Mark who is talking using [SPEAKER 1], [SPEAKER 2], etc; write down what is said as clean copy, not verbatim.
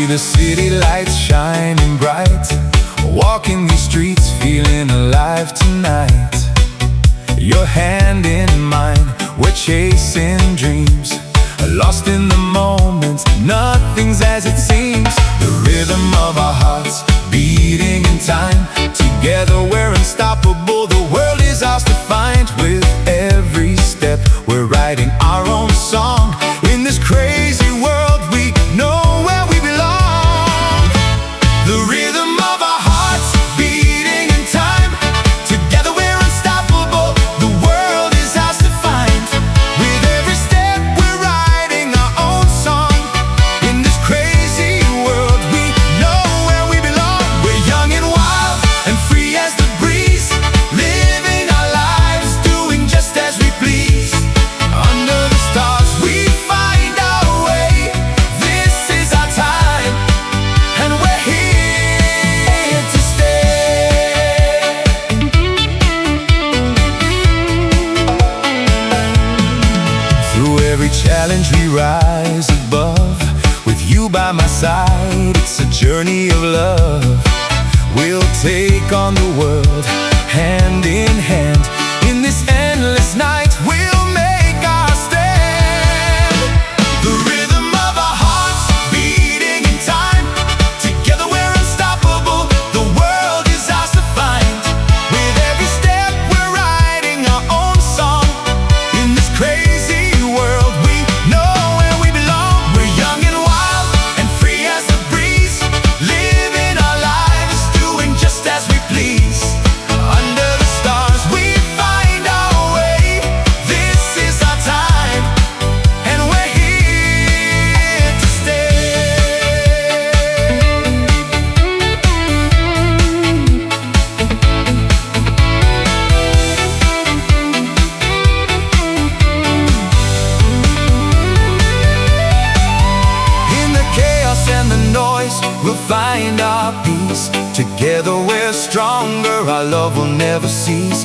[SPEAKER 1] see the city lights shining bright, walking these streets feeling alive tonight. Your hand in mine, we're chasing dreams, lost in the moment, nothing's as it seems. The rhythm of our hearts beating in time, together we're unstoppable, the world is ours to find. With every step we're writing our own song, in this crazy world we know where we belong. The rhythm of our hearts beating in time, together we're unstoppable, the world is ours to find. With every step we're writing our own song, in this crazy world we know where we belong. We're young and wild and free as the breeze, living our lives, doing just as we please. Under the stars we find our way, this is our time, and we're here to stay. Through every challenge we rise above, with you by my side, it's a journey of love. We'll take on the world, hand in hand, in this endless night we'll make our stand. The rhythm of our hearts beating in time, together we're unstoppable, the world is ours to find. With every step we're writing our own song, in this crazy world we know where we belong. We're young and wild and free as the breeze, living our lives, doing just as we please. Under the stars we find our way, this is our time, and we're here to stay. In the chaos and the noise we'll find our peace, together we're stronger, our love will never cease.